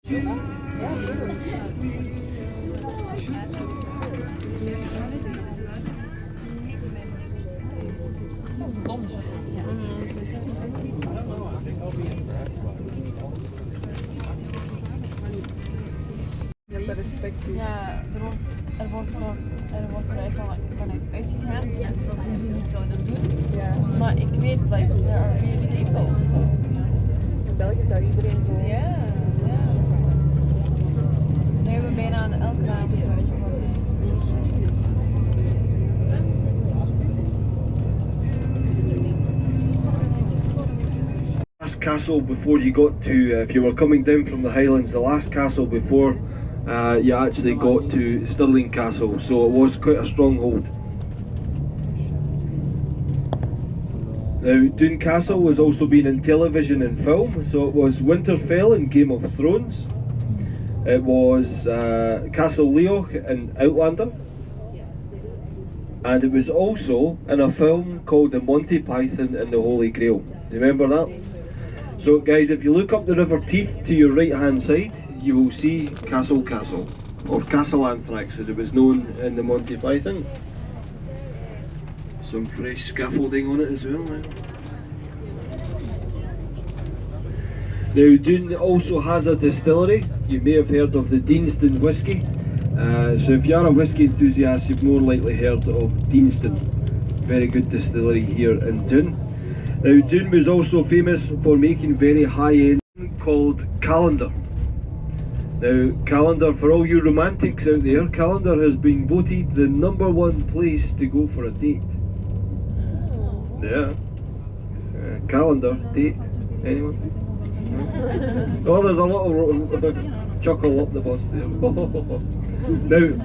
Ja, er wordt eruit vanuit uitgegaan. Mensen dat sowieso niet zouden doen. Ja. Maar ik weet, like, there are really people. So, in België is daar iedereen zo. Ja, ja. Nu hebben we bijna aan elke naam last castle before you got to, if you were coming down from the Highlands, the last castle before you actually got to Stirling Castle, so it was quite a stronghold. Now, Doon Castle was also been in television and film, so it was Winterfell in Game of Thrones, it was Castle Leoch in Outlander, and it was also in a film called The Monty Python and the Holy Grail. Remember that? So guys, if you look up the River Teith to your right hand side, you will see Castle, or Castle Anthrax as it was known in the Monty Python. Some fresh scaffolding on it as well. Now Doon also has a distillery. You may have heard of the Deanston whisky. So if you are a whisky enthusiast, you've more likely heard of Deanston. Very good distillery here in Doon. Now Doon was also famous for making very high-end called Calendar. Now Calendar, for all you romantics out there, Calendar has been voted the #1 place to go for a date. Yeah. Calendar, date, anyone? Oh, there's a little chuckle up the bus there. Now,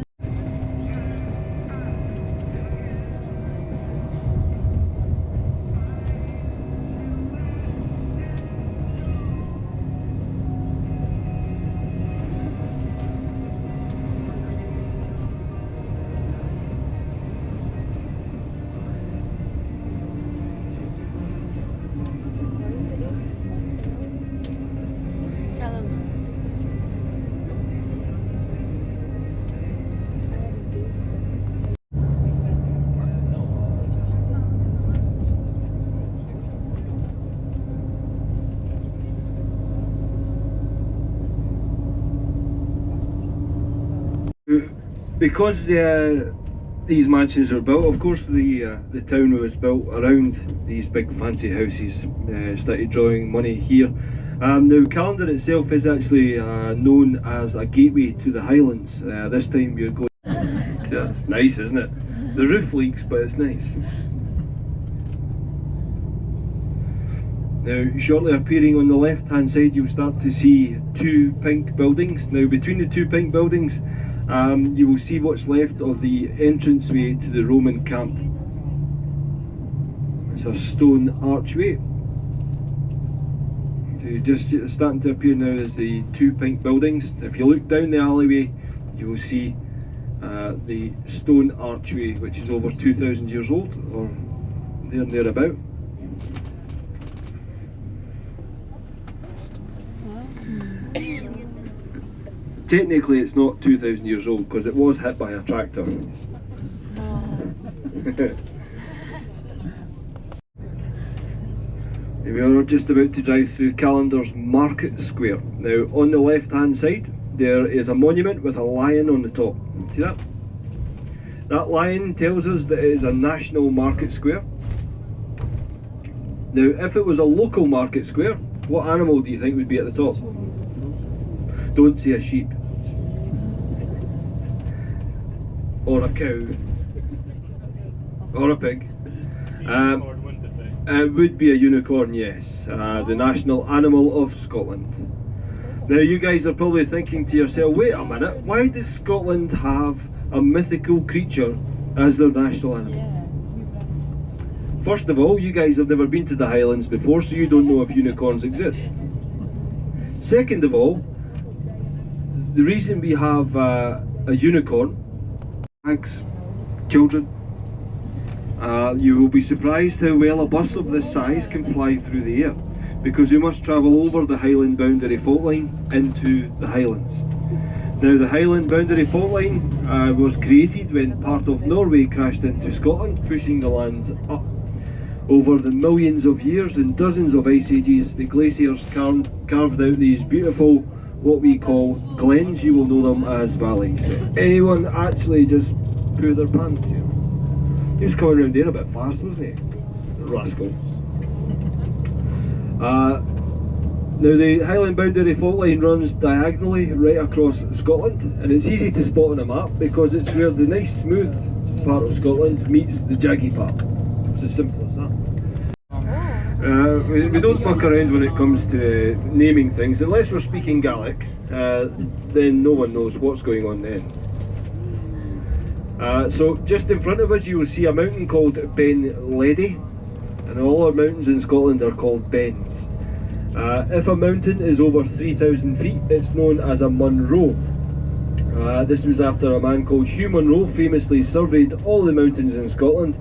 because these mansions are built, of course the town was built around these big fancy houses, started drawing money here. Now Calendar itself is actually known as a gateway to the Highlands. This time you're going, yeah, it's nice, isn't it? The roof leaks, but it's nice. Now shortly appearing on the left hand side you'll start to see two pink buildings. Now between the two pink buildings you will see what's left of the entranceway to the Roman camp. It's a stone archway. So you're just starting to appear now as the two pink buildings. If you look down the alleyway you will see the stone archway, which is over 2,000 years old, or there and thereabout. Technically it's not 2,000 years old because it was hit by a tractor. We are just about to drive through Calendar's Market Square. Now on the left hand side there is a monument with a lion on the top. See that? That lion tells us that it is a national market square. Now if it was a local market square, what animal do you think would be at the top? Don't say a sheep. Or a cow. Or a pig. It would be a unicorn, yes. The national animal of Scotland. Now you guys are probably thinking to yourself, wait a minute, why does Scotland have a mythical creature as their national animal? First of all, you guys have never been to the Highlands before, so you don't know if unicorns exist. Second of all, the reason we have a unicorn, thanks, children, you will be surprised how well a bus of this size can fly through the air. because we must travel over the Highland boundary fault line into the Highlands. Now, the Highland boundary fault line was created when part of Norway crashed into Scotland, pushing the lands up. Over the millions of years and dozens of ice ages, the glaciers carved out these beautiful, what we call glens. You will know them as valleys. Anyone actually just poo their pants here? He was coming around there a bit fast, wasn't he? Rascal. Now, the Highland boundary fault line runs diagonally right across Scotland, and it's easy to spot on a map because it's where the nice smooth part of Scotland meets the jaggy part. It's as simple as that. We don't muck around when it comes to naming things. Unless we're speaking Gaelic, then no one knows what's going on then. So just in front of us you will see a mountain called Ben Ledi, and all our mountains in Scotland are called bens. If a mountain is over 3,000 feet, it's known as a Munro. This was after a man called Hugh Munro famously surveyed all the mountains in Scotland,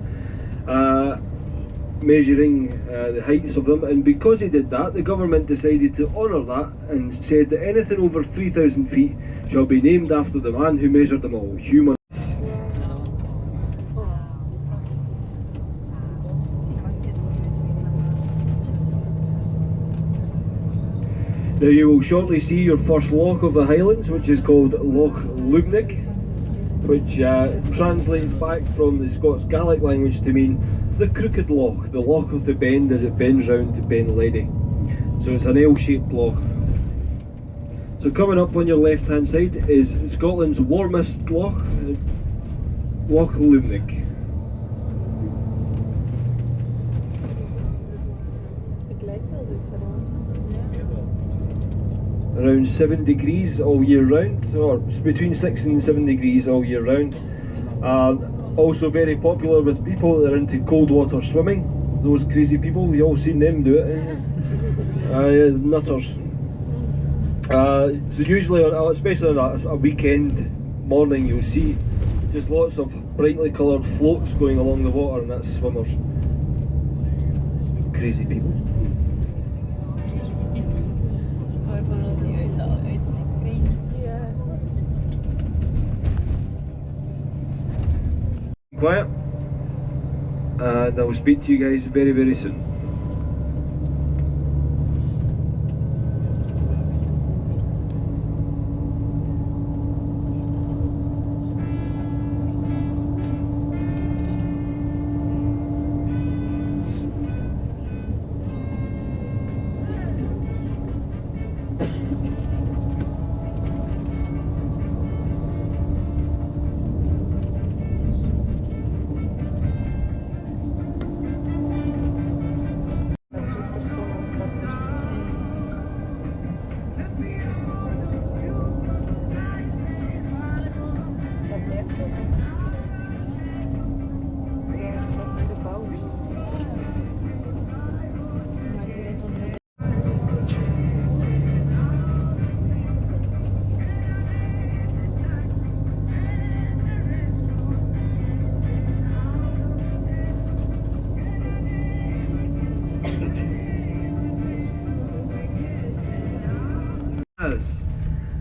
measuring the heights of them, and because he did that, the government decided to honour that and said that anything over 3,000 feet shall be named after the man who measured them all, Hugh Munro. Now, you will shortly see your first loch of the Highlands, which is called Loch Lubnaig, which translates back from the Scots Gaelic language to mean the crooked loch, the loch of the bend as it bends round to Ben Ledi. So it's an L-shaped loch. So coming up on your left hand side is Scotland's warmest loch, Loch Lubnaig. Around 7 degrees all year round, or between 6 and 7 degrees all year round. Also very popular with people that are into cold water swimming. Those crazy people, we all seen them do it. Nutters. So usually, especially on a weekend morning, you'll see just lots of brightly coloured floats going along the water, and that's swimmers. Crazy people. Quiet, and I will speak to you guys very, very soon.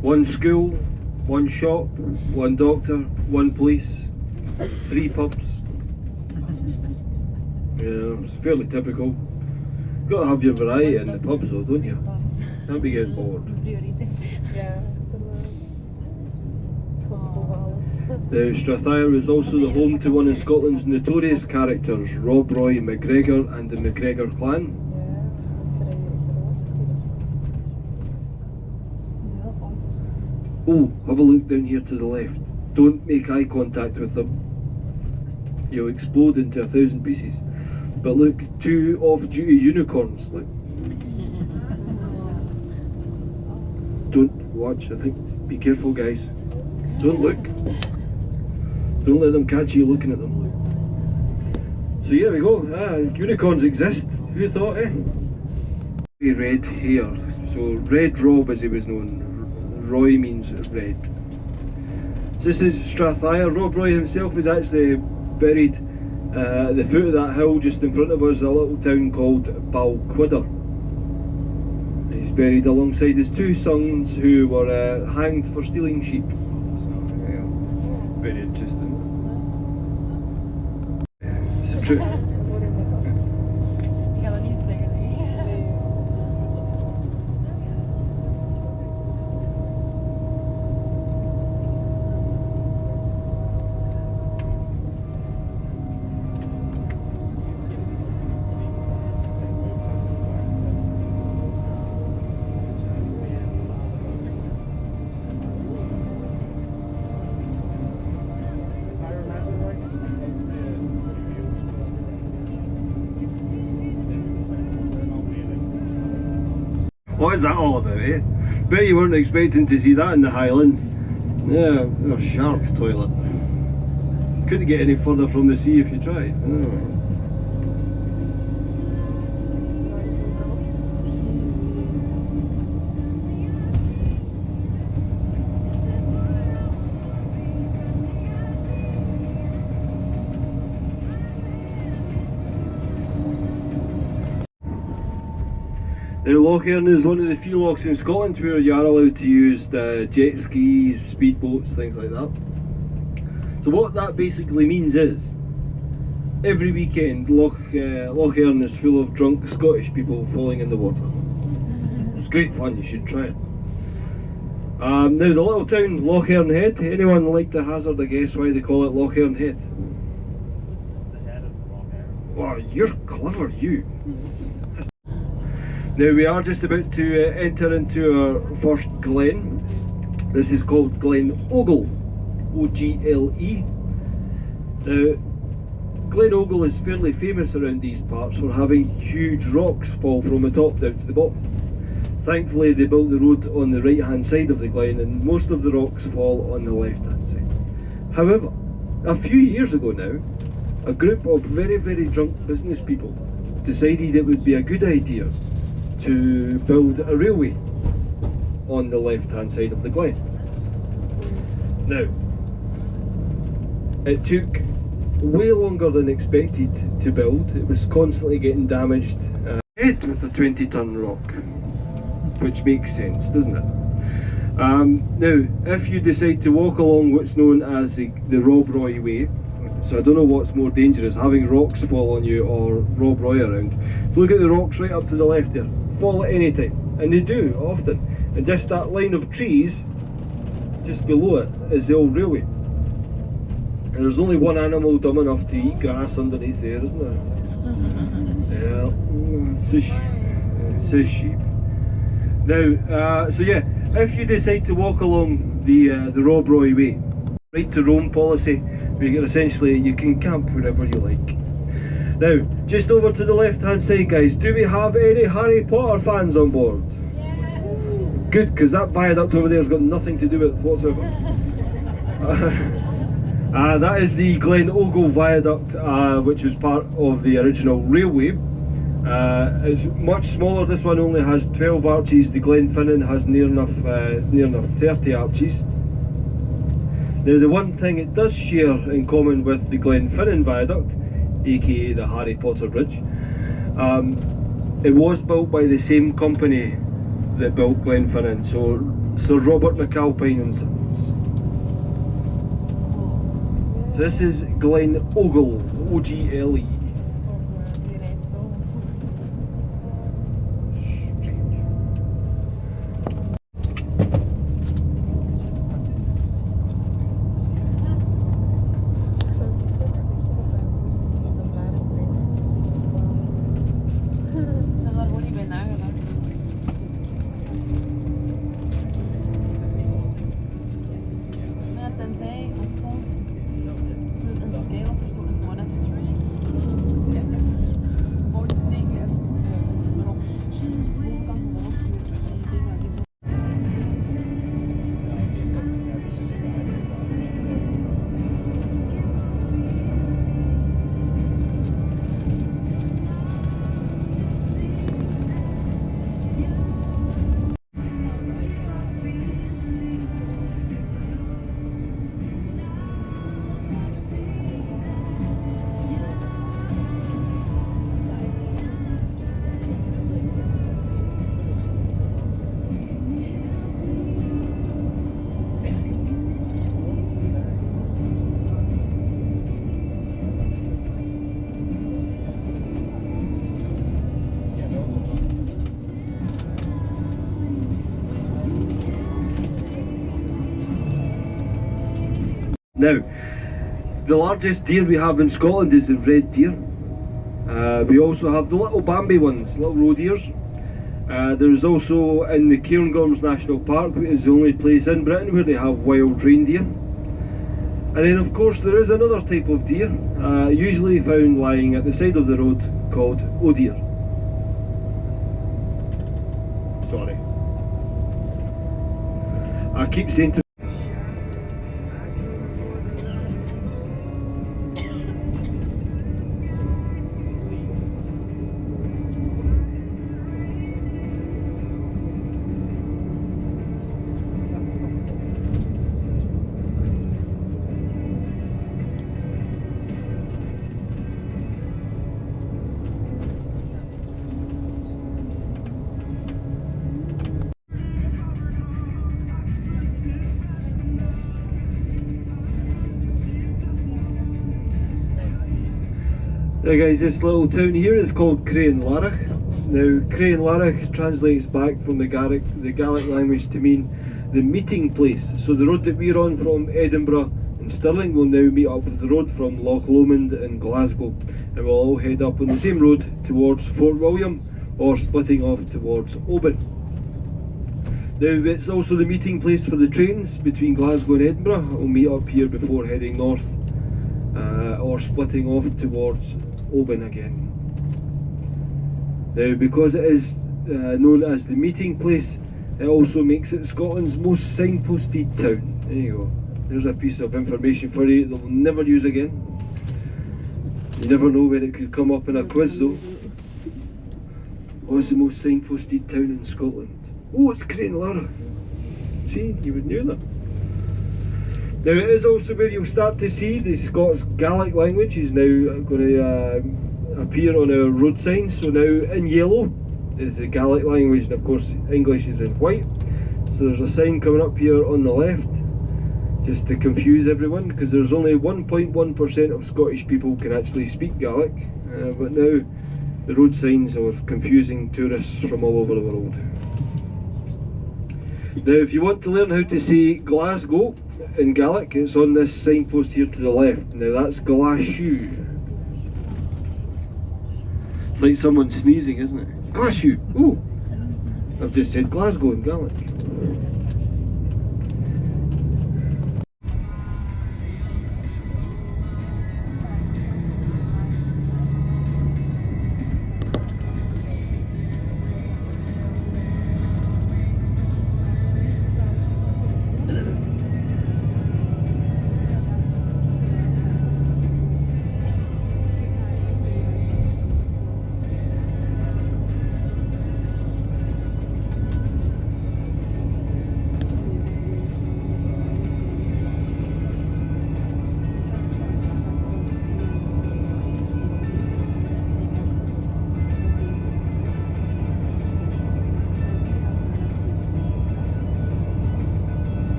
One school, one shop, one doctor, one police, 3 pubs. Yeah, it's fairly typical. Got to have your variety in the pubs though, don't you? Can't be getting bored. The Strathyre is also the home to one of Scotland's notorious characters, Rob Roy McGregor and the McGregor clan. Oh, have a look down here to the left. Don't make eye contact with them. You'll explode into 1,000 pieces. But look, 2 off-duty unicorns. Look. Don't watch, I think. Be careful, guys. Don't look. Don't let them catch you looking at them. So here we go. Unicorns exist. Who thought, eh? Red hair. So Red Rob, as he was known. Roy means red. So this is Strathyre. Rob Roy himself is actually buried at the foot of that hill just in front of us, a little town called Balquhidder. buried alongside his two sons who were hanged for stealing sheep. Yeah, very interesting. It's true. Ik ga dat niet zeggen. What is that all about, eh? Bet you weren't expecting to see that in the Highlands. Yeah, a shark toilet. Couldn't get any further from the sea if you tried. Oh. Now, Loch Ness is one of the few lochs in Scotland where you are allowed to use jet skis, speedboats, things like that. So what that basically means is, every weekend Loch Ness is full of drunk Scottish people falling in the water. It's great fun, you should try it. Now the little town Loch Head, anyone like to hazard a guess why they call it Loch Head? The head of Loch Ness. Wow, you're clever, you. Now we are just about to enter into our first glen. This is called Glencoe, O-G-L-E. Now, Glencoe is fairly famous around these parts for having huge rocks fall from the top down to the bottom. Thankfully they built the road on the right hand side of the glen and most of the rocks fall on the left hand side. However, a few years ago now, a group of very drunk business people decided it would be a good idea to build a railway on the left hand side of the glen. Now, it took way longer than expected to build. It was constantly getting damaged with a 20-ton rock, which makes sense, doesn't it? Now, if you decide to walk along what's known as the Rob Roy Way, so I don't know what's more dangerous, having rocks fall on you or Rob Roy around. Look at the rocks right up to the left there. Fall at any time, and they do often. And just that line of trees just below it is the old railway. And there's only one animal dumb enough to eat grass underneath there, isn't there? Yeah, it's a sheep. It's a sheep. Now, so yeah, if you decide to walk along the Rob Roy Way, right to roam policy, where essentially you can camp wherever you like. Now, just over to the left hand side, guys, do we have any Harry Potter fans on board? Yeah. Good, because that viaduct over there has got nothing to do with it whatsoever. That is the Glencoe viaduct, which was part of the original railway. It's much smaller. This one only has 12 arches. The Glenfinnan has near enough 30 arches. Now, the one thing it does share in common with the Glenfinnan viaduct, aka the Harry Potter Bridge, it was built by the same company that built Glenfinnan, so Sir Robert McAlpine and Sons. So this is Glencoe, O-G-L-E. Now, the largest deer we have in Scotland is the red deer. We also have the little Bambi ones, little roe deers. There's also in the Cairngorms National Park, which is the only place in Britain where they have wild reindeer. And then of course there is another type of deer, usually found lying at the side of the road, called o deer. Sorry. I keep saying to Now guys, this little town here is called Craiglanlarich. Now Craiglanlarich translates back from the Gaelic language to mean the meeting place. So the road that we're on from Edinburgh and Stirling will now meet up with the road from Loch Lomond and Glasgow, and we'll all head up on the same road towards Fort William or splitting off towards Oban. Now it's also the meeting place for the trains between Glasgow and Edinburgh. We'll meet up here before heading north or splitting off towards Oban again. Now because it is known as the meeting place, it also makes it Scotland's most signposted town. There you go. There's a piece of information for you that we'll never use again. You never know when it could come up in a quiz though. What's the most signposted town in Scotland? Oh, it's Craiglanlarich. See, you would know that. Now it is also where you'll start to see the Scots Gaelic language is now going to appear on our road signs. So now in yellow is the Gaelic language, and of course English is in white. So there's a sign coming up here on the left, just to confuse everyone, because there's only 1.1% of Scottish people can actually speak Gaelic, but now the road signs are confusing tourists from all over the world. Now if you want to learn how to say Glasgow in Gaelic, it's on this signpost here to the left. Now that's Glasgow. It's like someone sneezing, isn't it? Glasgow! Oh! I've just said Glasgow in Gaelic.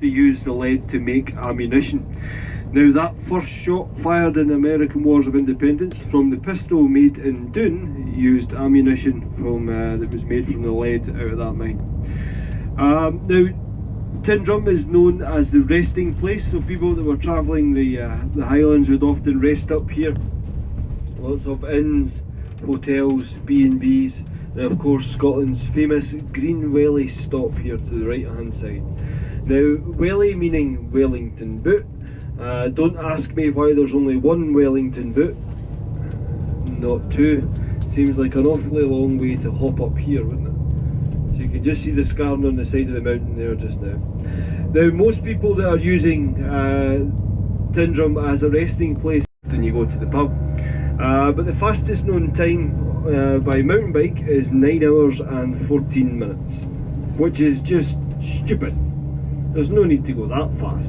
They used the lead to make ammunition. Now that first shot fired in the American Wars of Independence from the pistol made in Doon used ammunition from that was made from the lead out of that mine. Now Tindrum is known as the resting place, so people that were travelling the Highlands would often rest up here. Lots of inns, hotels, B&Bs, and of course Scotland's famous Green Welly stop here to the right hand side. Now Welly meaning Wellington boot. Don't ask me why there's only one Wellington boot, not two. Seems like an awfully long way to hop up here, wouldn't it? So you can just see the scarn on the side of the mountain there just now. Now most people that are using Tindrum as a resting place, then you go to the pub. But the fastest known time by mountain bike is 9 hours and 14 minutes, which is just stupid. There's no need to go that fast.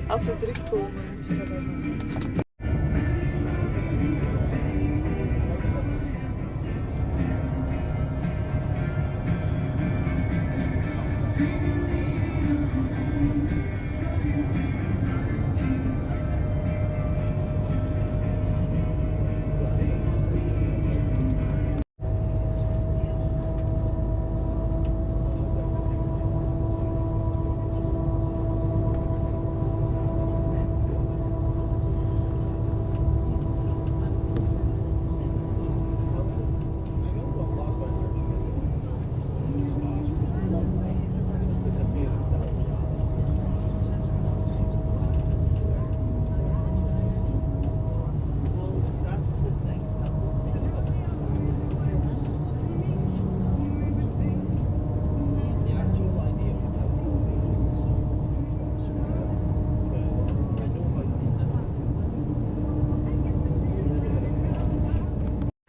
Als we terugkomen, misschien dat wel.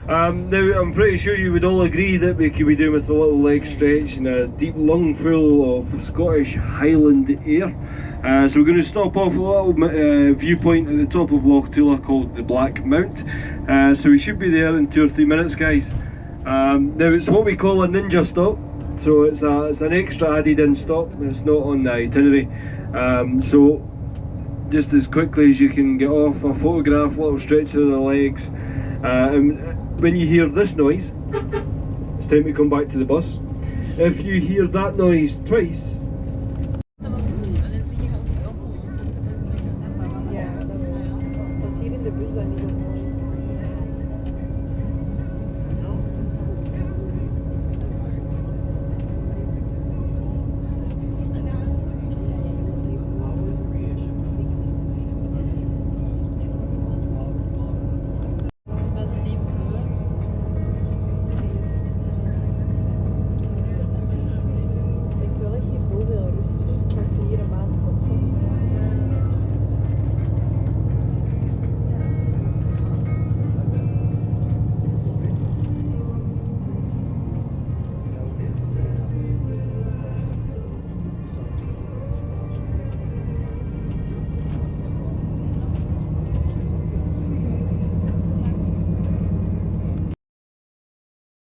Now, I'm pretty sure you would all agree that we could be doing with a little leg stretch and a deep lung full of Scottish Highland air. So we're going to stop off a little viewpoint at the top of Loch Ness called the Black Mount. So we should be there in 2 or 3 minutes, guys. Now it's what we call a ninja stop. So it's an extra added in stop. It's not on the itinerary. So just as quickly as you can get off, a photograph, a little stretch of the legs. And when you hear this noise, it's time to come back to the bus. If you hear that noise twice,